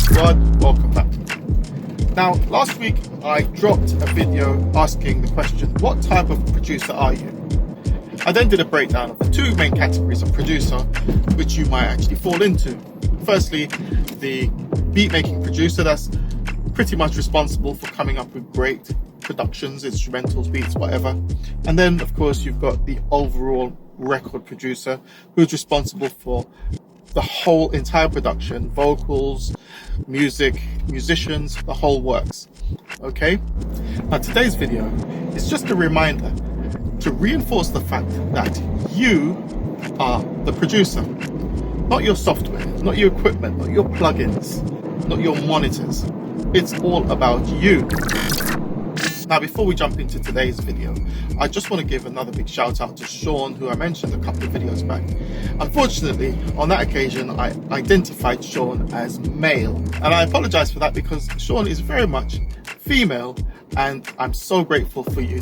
Squad, welcome back. Now, last week I dropped a video asking the question, what type of producer are you? I then did a breakdown of the two main categories of producer which you might actually fall into. Firstly, the beat making producer, that's pretty much responsible for coming up with great productions, instrumentals, beats, whatever. And then of course you've got the overall record producer who's responsible for the whole entire production, vocals, music, musicians, the whole works. Okay? Now today's video is just a reminder to reinforce the fact that you are the producer. Not your software, not your equipment, not your plugins, not your monitors. It's all about you. Now, before we jump into today's video, I just want to give another big shout out to Sean, who I mentioned a couple of videos back. Unfortunately, on that occasion, I identified Sean as male. And I apologize for that because Sean is very much female, and I'm so grateful for you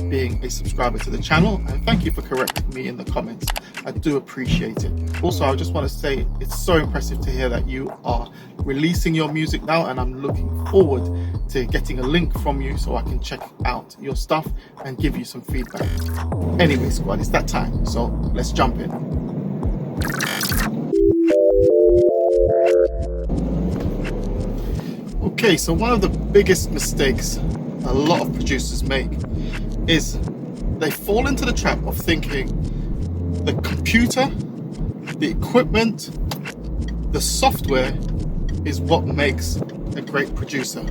being a subscriber to the channel, and thank you for correcting me in the comments. I do appreciate it. Also, I just want to say it's so impressive to hear that you are releasing your music now, and I'm looking forward to getting a link from you so I can check out your stuff and give you some feedback. Anyway, squad, it's that time, so let's jump in. Okay, so one of the biggest mistakes a lot of producers make is they fall into the trap of thinking the computer, the equipment, the software is what makes a great producer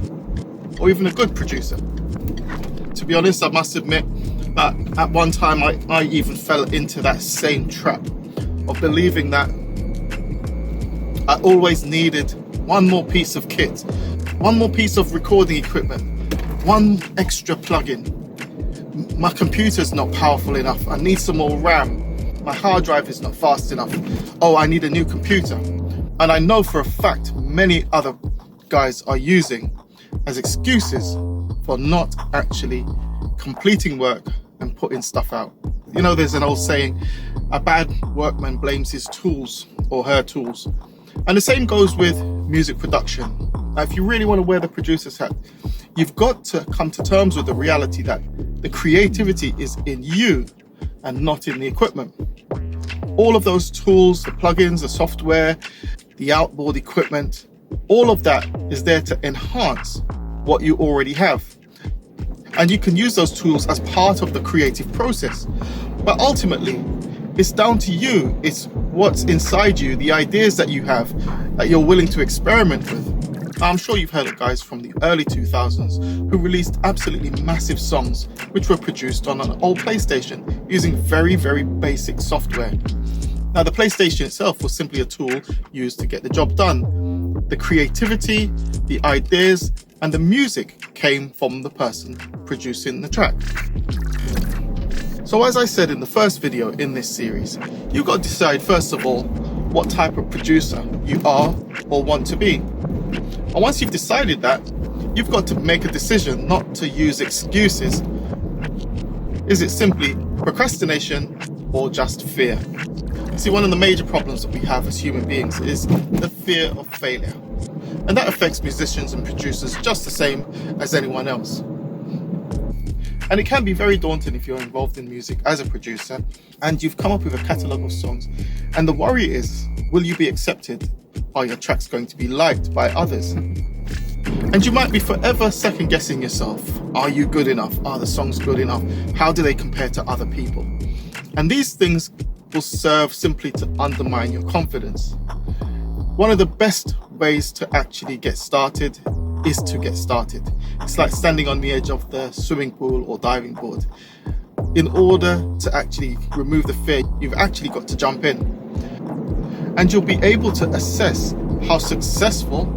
or even a good producer. To be honest, I must admit that at one time I even fell into that same trap of believing that I always needed one more piece of kit, one more piece of recording equipment, one extra plugin. My computer's not powerful enough, I need some more RAM. My hard drive is not fast enough. Oh, I need a new computer. And I know for a fact many other guys are using as excuses for not actually completing work and putting stuff out. You know, there's an old saying, a bad workman blames his tools or her tools. And the same goes with music production. Now, if you really want to wear the producer's hat, you've got to come to terms with the reality that the creativity is in you and not in the equipment. All of those tools, the plugins, the software, the outboard equipment, all of that is there to enhance what you already have. And you can use those tools as part of the creative process. But ultimately, it's down to you. It's what's inside you, the ideas that you have, that you're willing to experiment with. I'm sure you've heard of guys from the early 2000s who released absolutely massive songs which were produced on an old PlayStation using very, very basic software. Now, the PlayStation itself was simply a tool used to get the job done. The creativity, the ideas, and the music came from the person producing the track. So as I said in the first video in this series, you've got to decide first of all what type of producer you are or want to be. And once you've decided that, you've got to make a decision not to use excuses. Is it simply procrastination or just fear? See, one of the major problems that we have as human beings is the fear of failure. And that affects musicians and producers just the same as anyone else. And it can be very daunting if you're involved in music as a producer and you've come up with a catalogue of songs. And the worry is, will you be accepted? Are your tracks going to be liked by others? And you might be forever second guessing yourself. Are you good enough? Are the songs good enough? How do they compare to other people? And these things will serve simply to undermine your confidence. One of the best ways to actually get started is to get started. It's like standing on the edge of the swimming pool or diving board. In order to actually remove the fear, you've actually got to jump in. And you'll be able to assess how successful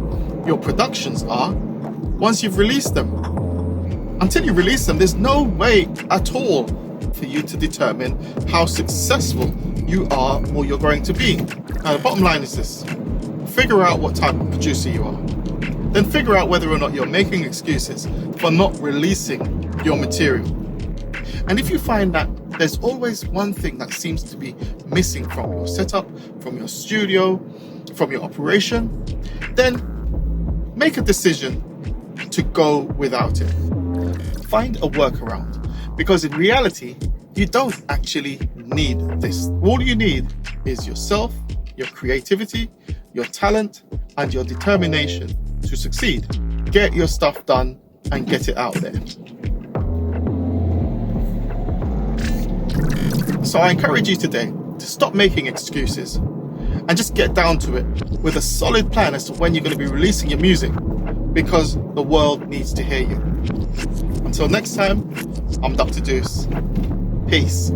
your productions are once you've released them. Until you release them, there's no way at all for you to determine how successful you are or you're going to be. Now, the bottom line is this: figure out what type of producer you are. Then figure out whether or not you're making excuses for not releasing your material. And if you find that there's always one thing that seems to be missing from your setup, from your studio, from your operation, then make a decision to go without it. Find a workaround, because in reality, you don't actually need this. All you need is yourself, your creativity, your talent, and your determination to succeed. Get your stuff done and get it out there. So I encourage you today to stop making excuses and just get down to it with a solid plan as to when you're going to be releasing your music, because the world needs to hear you. Until next time, I'm Dr. Deuce. Peace.